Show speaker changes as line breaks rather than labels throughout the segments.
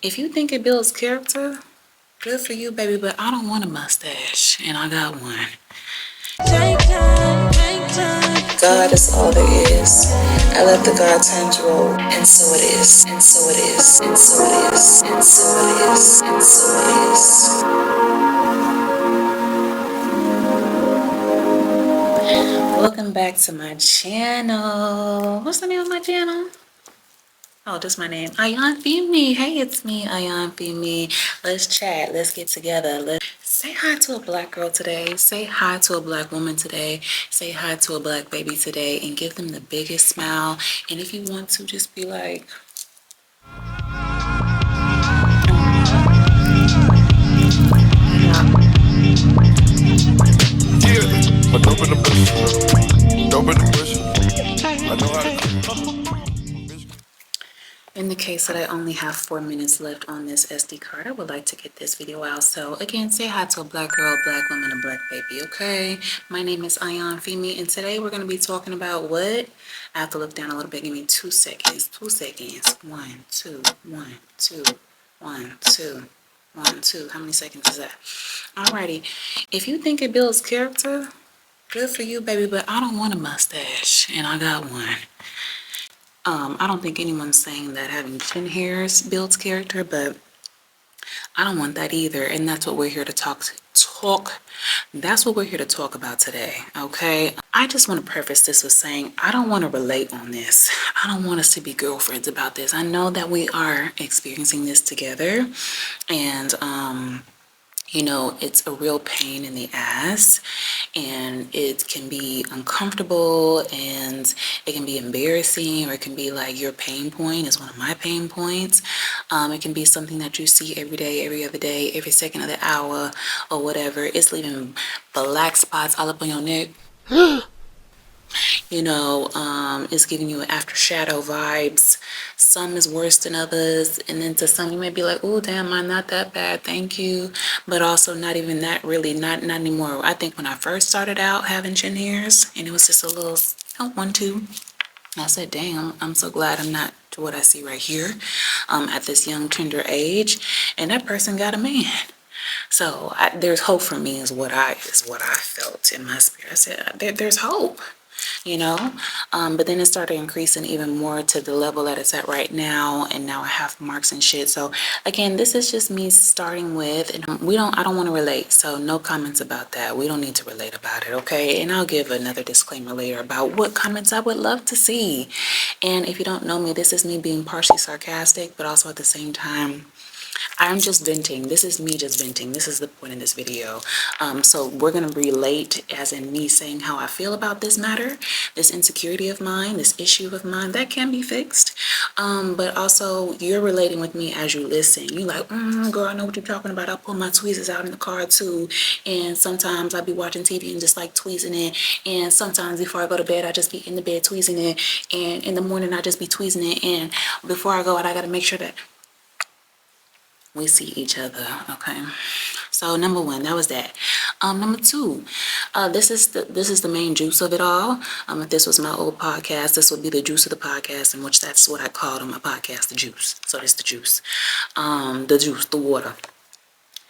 If you think it builds character, good for you, baby, but I don't want a mustache, and I got one. God is all there is. I let the God times roll, and so it is, and so it is, and so it is, and so it is, and so it is. Welcome back to my channel. What's the name of my channel? Oh, that's my name. Ayan Femi. Hey, it's me, Ayan Femi. Let's chat. Let's get together. Let's say hi to a black girl today. Say hi to a black woman today. Say hi to a black baby today and give them the biggest smile. And if you want to, just be like,
yeah, but dope in the bush. Dope in the bush. I know how to.
in the case that I only have 4 minutes left on this SD card, I would like to get this video out. So again, say hi to a black girl, a black woman, a black baby, okay? My name is Ayan Femi, and today we're going to be talking about what? I have to look down a little bit. Give me 2 seconds. 2 seconds. 1, 2, 1, 2, 1, 2, 1, 2. How many seconds is that? Alrighty. If you think it builds character, good for you, baby, but I don't want a mustache, and I got one. I don't think anyone's saying that having chin hairs builds character, but I don't want that either. And that's what we're here to talk. That's what we're here to talk about today, okay? I just want to preface this with saying I don't want to relate on this. I don't want us to be girlfriends about this. I know that we are experiencing this together, and you know, it's a real pain in the ass, and it can be uncomfortable, and it can be embarrassing, or it can be like your pain point is one of my pain points. It can be something that you see every day, every other day, every second of the hour, or whatever. It's leaving black spots all up on your neck. You know, it's giving you after shadow vibes. Some is worse than others, and then to some you may be like, oh damn, mine not that bad, thank you, but also not even that, really, not anymore. I think when I first started out having chin hairs and it was just a little, oh, 1, 2, I said, damn, I'm so glad I'm not to what I see right here at this young tender age, and that person got a man. So there's hope for me is what I felt in my spirit. I said, there's hope, you know. But then it started increasing even more to the level that it's at right now, and now I have marks and shit. So again, this is just me starting with, and I don't want to relate, so no comments about that. We don't need to relate about it, okay? And I'll give another disclaimer later about what comments I would love to see. And if you don't know me, this is me being partially sarcastic, but also at the same time, I'm just venting. This is me just venting. This is the point in this video. So we're going to relate as in me saying how I feel about this matter, this insecurity of mine, this issue of mine that can be fixed. But also you're relating with me as you listen. You like, girl, I know what you're talking about. I'll pull my tweezers out in the car too. And sometimes I'll be watching TV and just like tweezing it. And sometimes before I go to bed, I just be in the bed tweezing it. And in the morning, I just be tweezing it. And before I go out, I got to make sure that we see each other, okay? So number 1, that was that. Number 2, this is the main juice of it all. If this was my old podcast, this would be the juice of the podcast, in which that's what I called on my podcast, the juice. So this the juice, the water.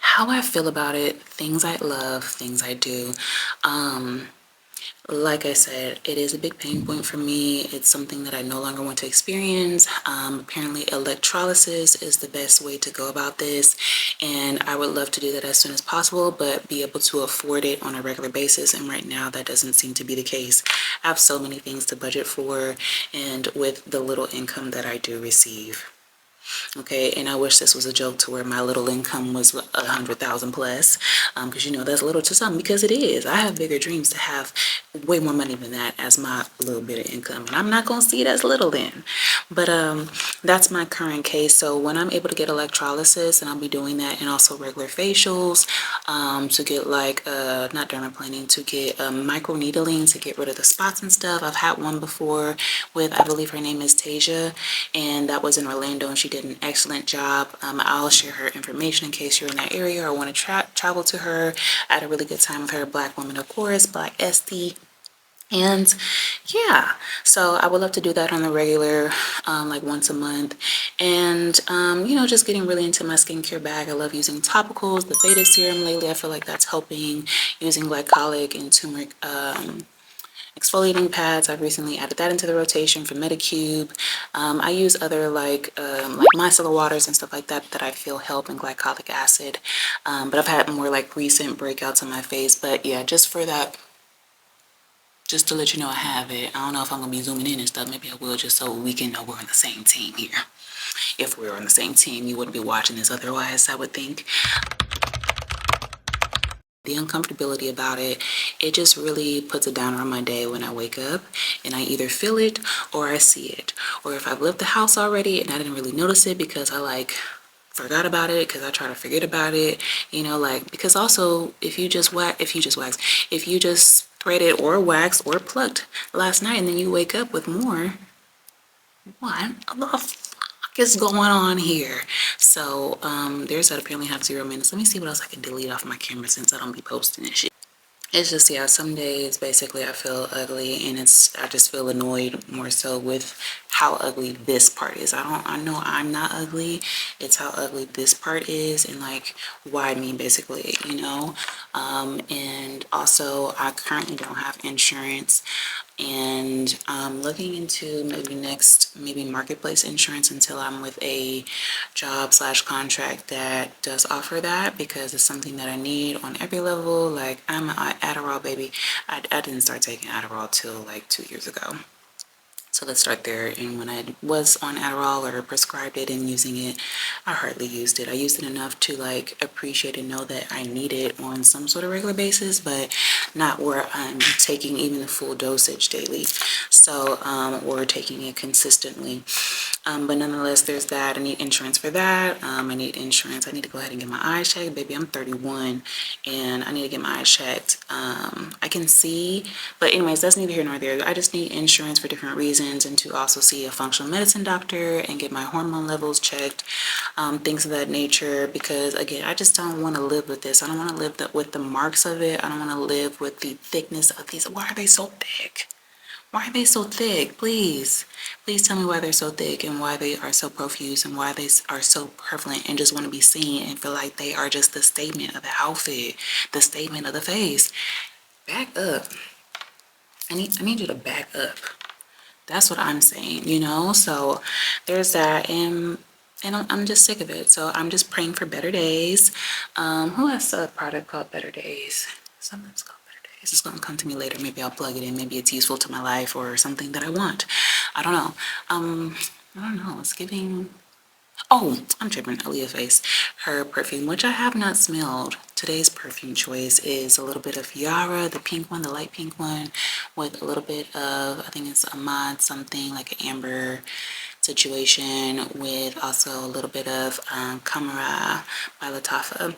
How I feel about it, things I love, things I do. Like I said, it is a big pain point for me. It's something that I no longer want to experience. Apparently electrolysis is the best way to go about this, and I would love to do that as soon as possible, but be able to afford it on a regular basis, and right now that doesn't seem to be the case. I have so many things to budget for, and with the little income that I do receive. Okay, and I wish this was a joke to where my little income was 100,000 plus, because you know that's little to some, because it is. I have bigger dreams to have way more money than that as my little bit of income, and I'm not gonna see it as little then. But that's my current case. So when I'm able to get electrolysis, and I'll be doing that, and also regular facials, to get like not dermaplaning, to get micro needling to get rid of the spots and stuff. I've had one before with, I believe her name is Tasia, and that was in Orlando, and she did an excellent job. I'll share her information in case you're in that area or want to travel to her. I had a really good time with her. Black woman, of course, Black SD. And yeah, so I would love to do that on the regular, like once a month. And, you know, just getting really into my skincare bag. I love using topicals, the faded serum lately. I feel like that's helping, using glycolic and turmeric exfoliating pads. I've recently added that into the rotation for Medicube. I use other like micellar waters and stuff like that that I feel help in glycolic acid. But I've had more like recent breakouts on my face. But yeah, just for that, just to let you know I have it. I don't know if I'm gonna be zooming in and stuff. Maybe I will, just so we can know we're on the same team here. If we were on the same team, you wouldn't be watching this otherwise, I would think. The uncomfortability about it, it just really puts a downer on my day when I wake up and I either feel it or I see it. Or if I've left the house already and I didn't really notice it because I like forgot about it, because I try to forget about it, you know, like, because also if you just threaded or waxed or plucked last night and then you wake up with more, what the fuck is going on here? So there's that. Apparently have 0 minutes. Let me see what else I can delete off my camera since I don't be posting this shit. It's just, yeah, some days basically I feel ugly and I just feel annoyed more so with how ugly this part is. I know I'm not ugly. It's how ugly this part is and like why me basically, you know? And also I currently don't have insurance, and looking into maybe marketplace insurance until I'm with a job slash contract that does offer that, because it's something that I need on every level. Like I'm an Adderall baby. I didn't start taking Adderall till like 2 years ago. So let's start there. And when I was on Adderall or prescribed it and using it, I hardly used it. I used it enough to like appreciate and know that I need it on some sort of regular basis, but not where I'm taking even the full dosage daily. So, or taking it consistently. But nonetheless, there's that. I need insurance for that. I need insurance. I need to go ahead and get my eyes checked. Baby, I'm 31 and I need to get my eyes checked. I can see, but anyways, that's neither here nor there. I just need insurance for different reasons, and to also see a functional medicine doctor and get my hormone levels checked, things of that nature. Because again, I just don't want to live with this. I don't want to live with the marks of it. I don't want to live with the thickness of these. Why are they so thick? Why are they so thick? Please tell me why they're so thick and why they are so profuse and why they are so prevalent and just want to be seen and feel like they are just the statement of the outfit, the statement of the face. Back up. I need you to back up. That's what I'm saying, you know? So there's that, and I'm just sick of it. So I'm just praying for better days. Who has a product called Better Days? Something's called Better Days. It's gonna come to me later. Maybe I'll plug it in. Maybe it's useful to my life or something that I want. I don't know. I don't know. It's giving. Oh, I'm tripping. Aaliyah Face. Her perfume, which I have not smelled. Today's perfume choice is a little bit of Yara, the pink one, the light pink one, with a little bit of, I think it's Ahmad something, like an amber situation, with also a little bit of Kamara by Latafa.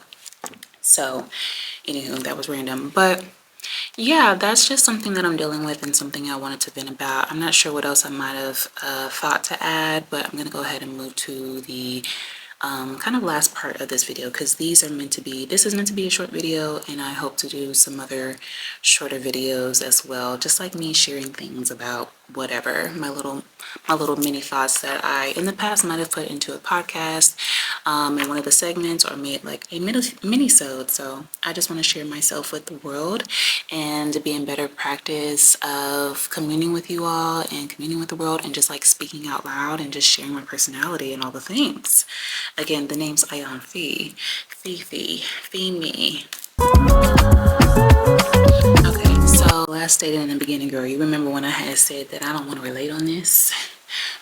So, anywho, that was random. But yeah, that's just something that I'm dealing with and something I wanted to vent about. I'm not sure what else I might have thought to add, but I'm going to go ahead and move to the kind of last part of this video, because this is meant to be a short video, and I hope to do some other shorter videos as well, just like me sharing things about whatever, my little mini thoughts that I in the past might have put into a podcast, in one of the segments, or made like a mini-sode. So I just want to share myself with the world and be in better practice of communing with you all and communing with the world, and just like speaking out loud and just sharing my personality and all the things. Again, the name's Ayan Fi. Fifi. Fee-me. Okay, so as stated in the beginning, girl, you remember when I had said that I don't want to relate on this?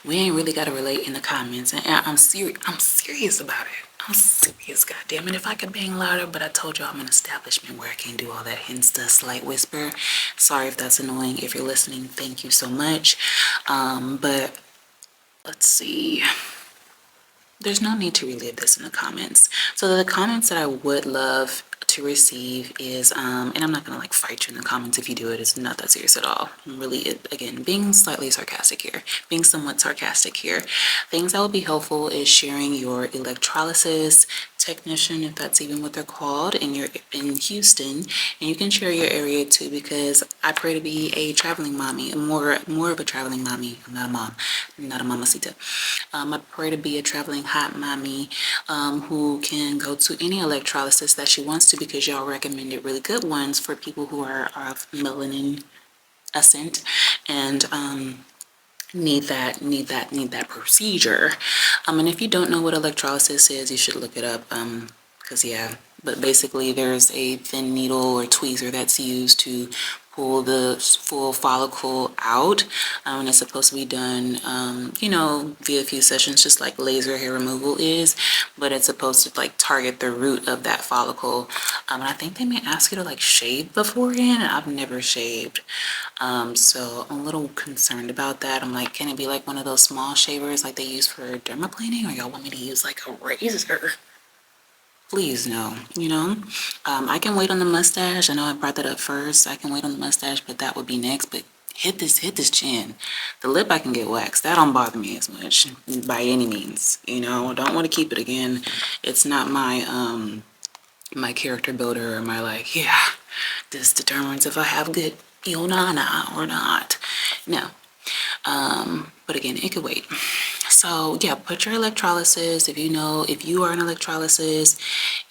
We ain't really got to relate in the comments. And I'm serious about it. I'm serious, goddammit. If I could bang louder, but I told you I'm an establishment where I can't do all that Insta slight whisper. Sorry if that's annoying. If you're listening, thank you so much. But let's see. There's no need to relive this in the comments. So the comments that I would love to receive is, and I'm not gonna like fight you in the comments if you do it. It's not that serious at all. I'm really, again, being slightly sarcastic here, being somewhat sarcastic here. Things that would be helpful is sharing your electrolysis technician, if that's even what they're called, and you're in Houston, and you can share your area too, because I pray to be a traveling mommy, more of a traveling mommy. I'm not a mom, I'm not a mamacita. I pray to be a traveling hot mommy who can go to any electrolysis that she wants to, because y'all recommended really good ones for people who are of melanin ascent and need that procedure. And if you don't know what electrolysis is, you should look it up. Because yeah, but basically there's a thin needle or tweezer that's used to pull the full follicle out, and it's supposed to be done via a few sessions, just like laser hair removal is, but it's supposed to like target the root of that follicle. And I think they may ask you to like shave beforehand, and I've never shaved. So I'm a little concerned about that. I'm like, can it be like one of those small shavers like they use for dermaplaning, or y'all want me to use like a razor? Please no, I can wait on the mustache. I know I brought that up first. I can wait on the mustache, but that would be next. But hit this chin. The lip I can get waxed. That don't bother me as much by any means. Don't want to keep it again. It's not my character builder or my like, yeah, this determines if I have good nana or not. No. But again, it could wait. So yeah, put your electrolysis, if you are an electrolysis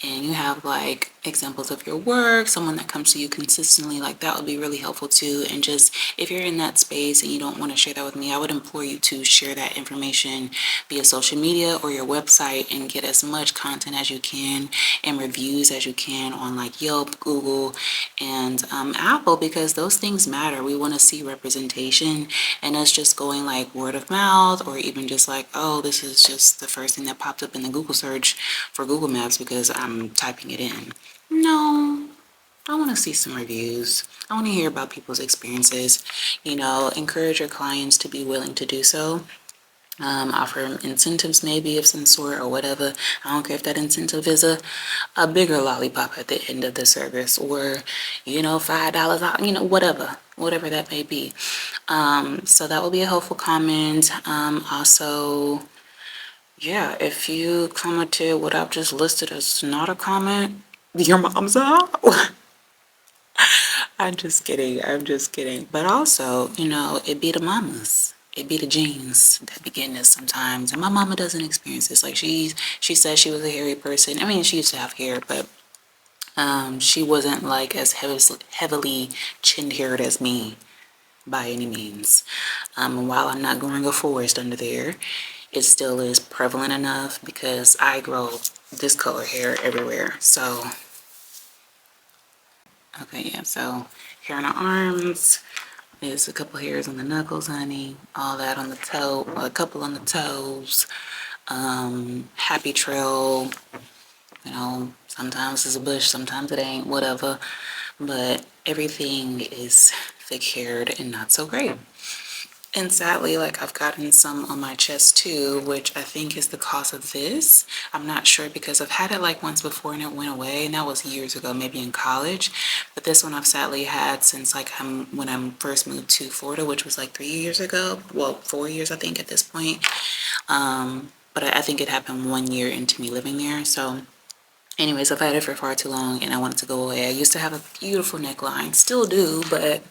and you have like examples of your work, someone that comes to you consistently, like that would be really helpful too. And just if you're in that space and you don't want to share that with me, I would implore you to share that information via social media or your website and get as much content as you can and reviews as you can on like Yelp, Google, and Apple, because those things matter. We want to see representation, and us just going like word of mouth, or even just like, oh, this is just the first thing that popped up in the Google search for Google Maps because I'm typing it in. No, I want to see some reviews. I want to hear about people's experiences. Encourage your clients to be willing to do so. Offer incentives maybe of some sort or whatever. I don't care if that incentive is a bigger lollipop at the end of the service, or $5 out, whatever that may be. So that will be a helpful comment. Also, yeah, if you commented what I've just listed as not a comment, your mom's out. I'm just kidding. But also, it be the mamas. It be the genes that be getting us sometimes. And my mama doesn't experience this. Like she says she was a hairy person. I mean, she used to have hair, but she wasn't like as heavily chin-haired as me by any means. And while I'm not growing a forest under there, it still is prevalent enough because I grow this color hair everywhere. So okay, yeah, so hair on the arms, there's a couple hairs on the knuckles, honey, all that on the toe, a couple on the toes, happy trail, sometimes it's a bush, sometimes it ain't, whatever, but everything is thick-haired and not so great. And sadly, like I've gotten some on my chest too, which I think is the cause of this. I'm not sure because I've had it like once before and it went away, and that was years ago, maybe in college. But this one I've sadly had since like when I first moved to Florida, which was like 3 years ago. Well, 4 years I think at this point. But I think it happened 1 year into me living there. So anyways, I've had it for far too long and I want it to go away. I used to have a beautiful neckline, still do, but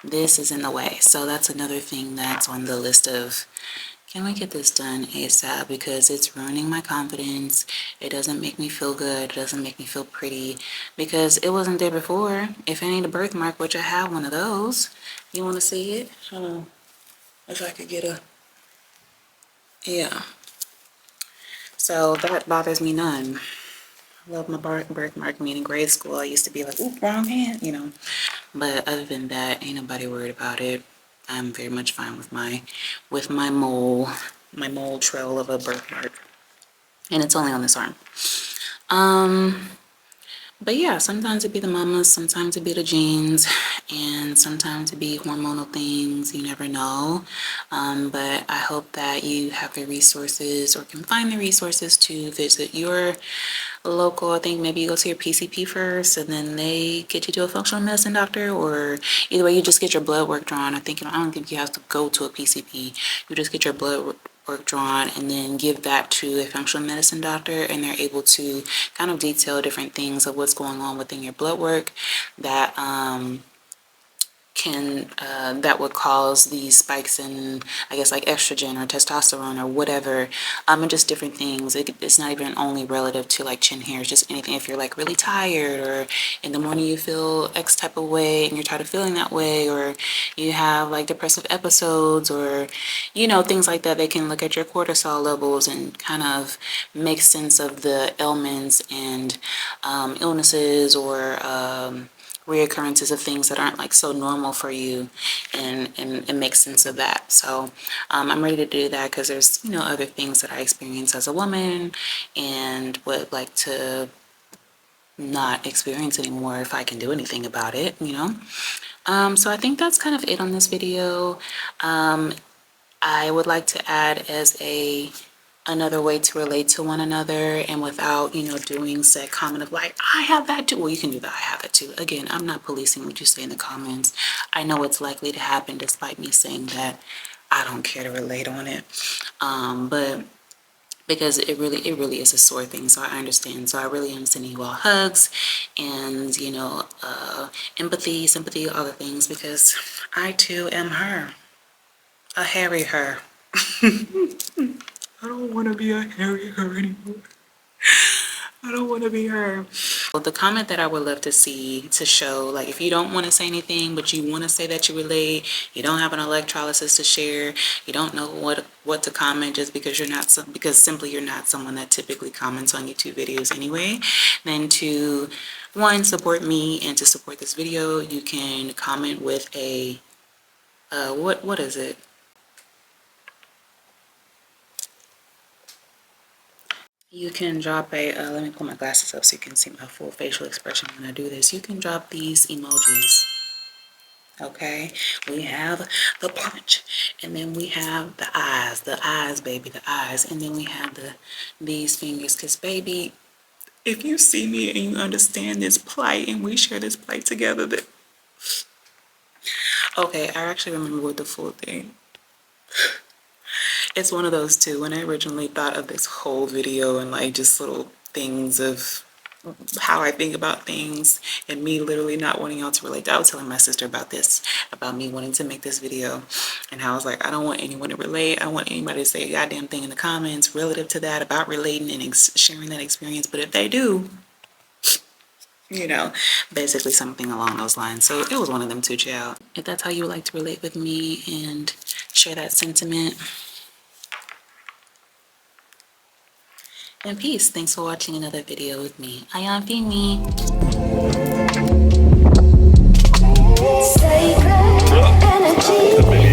this is in the way. So that's another thing that's on the list of, can we get this done ASAP? Because it's ruining my confidence. It doesn't make me feel good. It doesn't make me feel pretty because it wasn't there before. If it ain't a birthmark, which I have one of those, you want to see it? Hold on. If I could get yeah. So that bothers me none. I love my birthmark. I mean, in grade school, I used to be like, ooh, wrong hand, But other than that, ain't nobody worried about it. I'm very much fine with my mole trail of a birthmark. And it's only on this arm. But yeah, sometimes it be the mamas, sometimes it be the genes, and sometimes it be hormonal things. You never know. But I hope that you have the resources or can find the resources to visit your local. I think maybe you go to your PCP first and then they get you to a functional medicine doctor, or either way you just get your blood work drawn. I don't think you have to go to a PCP. You just get your blood work drawn, and then give that to a functional medicine doctor, and they're able to kind of detail different things of what's going on within your blood work that that would cause these spikes in, I guess, like estrogen or testosterone or whatever, and just different things. It's not even only relative to like chin hairs, just anything. If you're like really tired, or in the morning you feel X type of way and you're tired of feeling that way, or you have like depressive episodes, or things like that, they can look at your cortisol levels and kind of make sense of the ailments and illnesses, or reoccurrences of things that aren't like so normal for you, and make sense of that. So I'm ready to do that, because there's other things that I experience as a woman and would like to not experience anymore if I can do anything about it. So I think that's kind of it on this video. I would like to add as another way to relate to one another, and without doing said comment of like, I have that too. Well, you can do that, I have it too. Again, I'm not policing what you say in the comments. I know it's likely to happen, despite me saying that I don't care to relate on it, but because it really is a sore thing. So I understand. So I really am sending you all hugs and empathy, sympathy, all the things, because I too am her, a hairy her. I don't want to be a hairy her anymore. I don't want to be her. Well, the comment that I would love to see, to show, like, if you don't want to say anything, but you want to say that you relate, you don't have an electrolysis to share, you don't know what to comment just because simply you're not someone that typically comments on YouTube videos anyway, then to, one, support me, and to support this video, you can comment with a, what is it? You can drop a, let me pull my glasses up so you can see my full facial expression when I do this. You can drop these emojis, okay? We have the punch, and then we have the eyes, baby, the eyes, and then we have these fingers, because, baby, if you see me and you understand this plight, and we share this plight together, that, okay, I actually remember what the full thing. It's one of those two. When I originally thought of this whole video and like just little things of how I think about things, and me literally not wanting y'all to relate. I was telling my sister about this, about me wanting to make this video, and how I was like, I don't want anyone to relate. I don't want anybody to say a goddamn thing in the comments relative to that, about relating and sharing that experience. But if they do, basically something along those lines. So it was one of them too, child. If that's how you would like to relate with me and share that sentiment, and peace. Thanks for watching another video with me. I am Fimi.
Sacred energy.